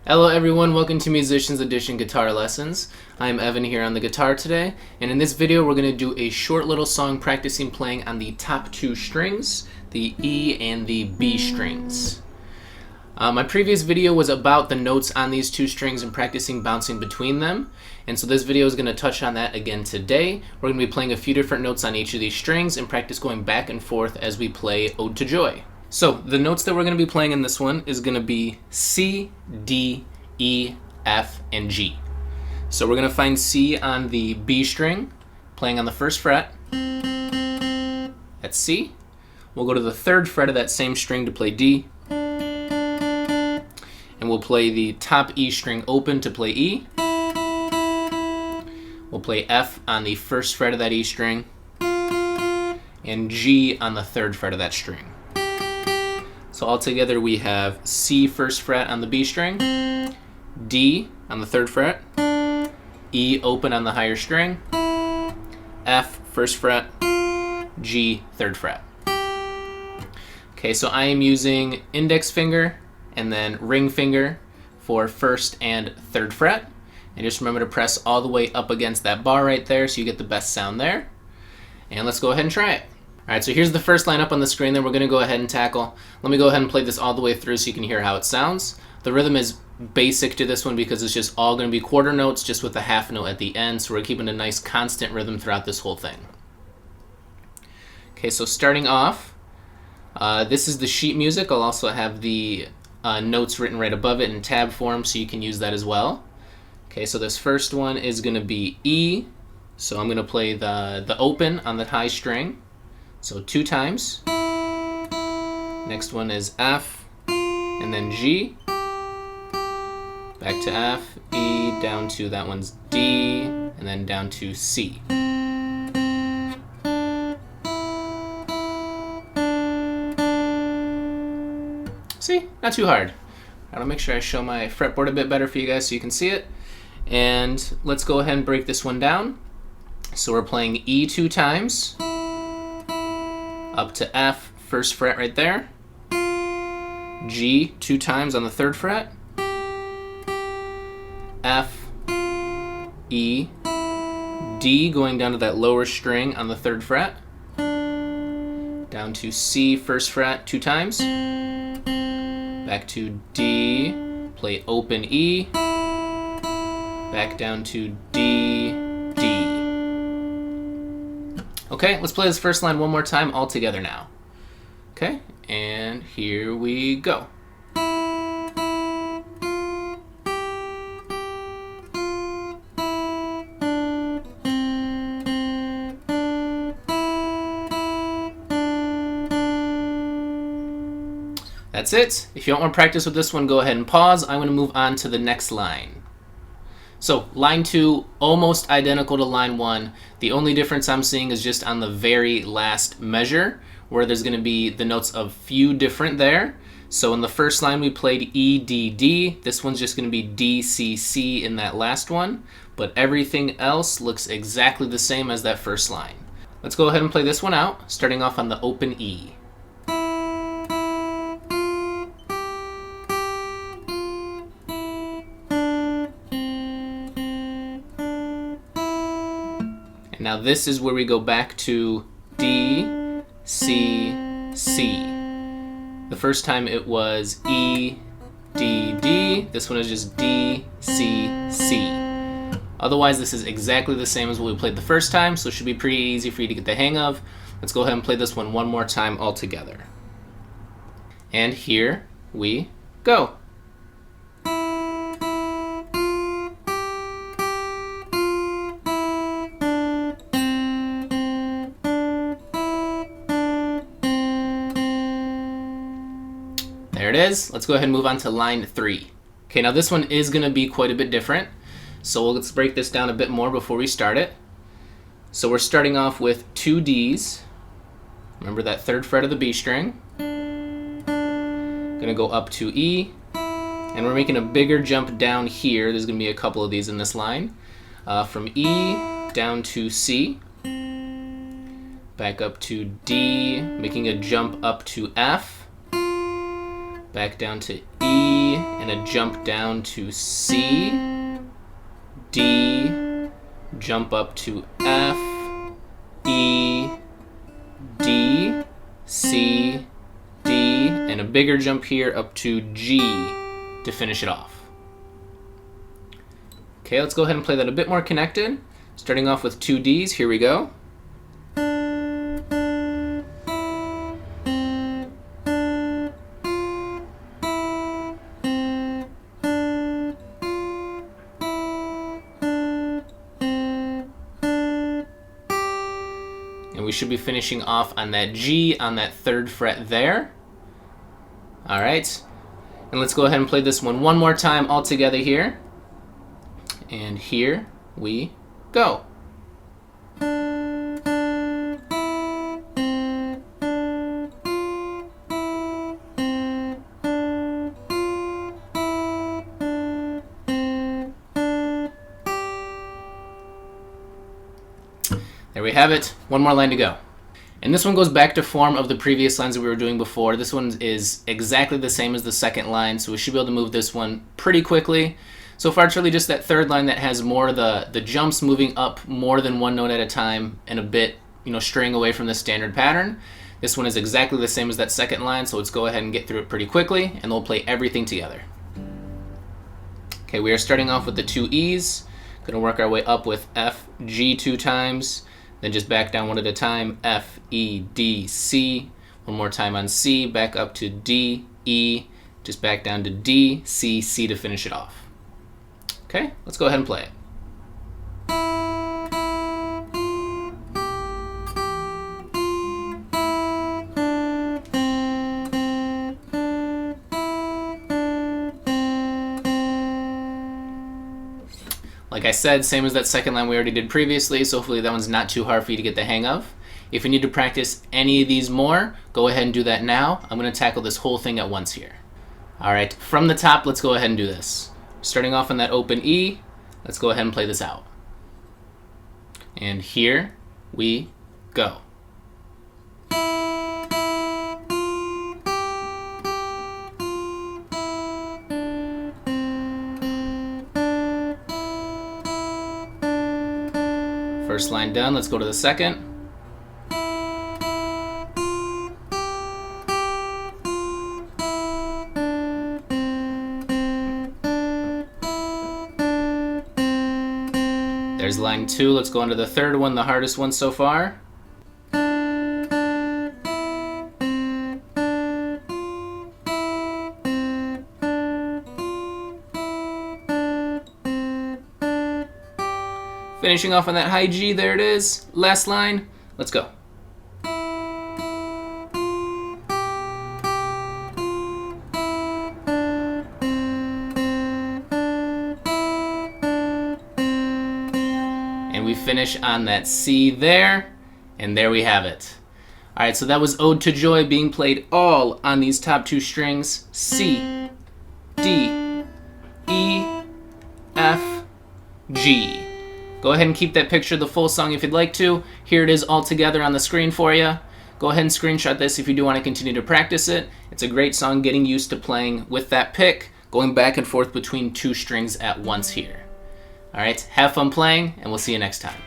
Hello everyone, welcome to Musicians Edition Guitar Lessons. I'm Evan here on the guitar today, and in this video we're going to do a short little song practicing playing on the top two strings, the E and the B strings. My previous video was about the notes on these two strings and practicing bouncing between them, and so this video is going to touch on that again today. We're going to be playing a few different notes on each of these strings and practice going back and forth as we play Ode to Joy. So the notes that we're going to be playing in this one is going to be C, D, E, F, and G. So we're going to find C on the B string, playing on the first fret. That's C. We'll go to the third fret of that same string to play D. And we'll play the top E string open to play E. We'll play F on the first fret of that E string. And G on the third fret of that string. So altogether we have C first fret on the B string, D on the third fret, E open on the higher string, F first fret, G third fret. Okay, so I am using index finger and then ring finger for first and third fret. And just remember to press all the way up against that bar right there so you get the best sound there. And let's go ahead and try it. Alright, so here's the first line up on the screen that we're going to go ahead and tackle. Let me go ahead and play this all the way through so you can hear how it sounds. The rhythm is basic to this one because it's just all going to be quarter notes just with a half note at the end, so we're keeping a nice constant rhythm throughout this whole thing. Okay, so starting off, this is the sheet music. I'll also have the notes written right above it in tab form so you can use that as well. Okay, so this first one is going to be E, so I'm going to play the open on the high string. So 2 times. Next one is F, and then G. Back to F, E, down to that one's D, and then down to C. See? Not too hard. I'll make sure I show my fretboard a bit better for you guys so you can see it. And let's go ahead and break this one down. So we're playing E 2 times. Up to F, first fret right there. G 2 times on the third fret. F, E, D going down to that lower string on the third fret. Down to C, first fret 2 times. Back to D, play open E. Back down to D, D. Okay, let's play this first line one more time all together now. Okay, and here we go. That's it. If you want more practice with this one, go ahead and pause. I'm going to move on to the next line. So line 2, almost identical to line 1. The only difference I'm seeing is just on the very last measure, where there's going to be the notes of few different there. So in the first line we played E, D, D. This one's just going to be D, C, C in that last one. But everything else looks exactly the same as that first line. Let's go ahead and play this one out, starting off on the open E. Now this is where we go back to D, C, C. The first time it was E, D, D. This one is just D, C, C. Otherwise, this is exactly the same as what we played the first time, so it should be pretty easy for you to get the hang of. Let's go ahead and play this one more time all together. And here we go. There it is. Let's go ahead and move on to line 3. Okay, now this one is going to be quite a bit different. So let's break this down a bit more before we start it. So we're starting off with 2 Ds. Remember that third fret of the B string. Going to go up to E. And we're making a bigger jump down here. There's going to be a couple of these in this line. From E down to C. Back up to D. Making a jump up to F. back down to E, and a jump down to C, D, jump up to F, E, D, C, D, and a bigger jump here up to G to finish it off. Okay, let's go ahead and play that a bit more connected. Starting off with 2 Ds, here we go. And we should be finishing off on that G on that 3rd fret there. All right, and let's go ahead and play this one more time all together here. And here we go. There we have it. One more line to go. And this one goes back to form of the previous lines that we were doing before. This one is exactly the same as the second line, so we should be able to move this one pretty quickly. So far it's really just that third line that has more of the jumps moving up more than one note at a time and a bit, straying away from the standard pattern. This one is exactly the same as that second line, so let's go ahead and get through it pretty quickly, and we'll play everything together. Okay, we are starting off with the 2 E's. Gonna work our way up with F, G 2 times, then just back down one at a time, F, E, D, C. One more time on C, back up to D, E, just back down to D, C, C to finish it off. Okay, let's go ahead and play it. Like I said, same as that second line we already did previously, so hopefully that one's not too hard for you to get the hang of. If you need to practice any of these more, go ahead and do that now. I'm going to tackle this whole thing at once here. Alright, from the top, let's go ahead and do this. Starting off on that open E, let's go ahead and play this out. And here we go. First line done, let's go to the second. There's line 2, let's go on to the third one, the hardest one so far. Finishing off on that high G, there it is. Last line, let's go. And we finish on that C there, and there we have it. Alright, so that was Ode to Joy being played all on these top 2 strings, C, D, E, F, G. Go ahead and keep that picture of the full song if you'd like to. Here it is all together on the screen for you. Go ahead and screenshot this if you do want to continue to practice it. It's a great song getting used to playing with that pick, going back and forth between 2 strings at once here. Alright, have fun playing, and we'll see you next time.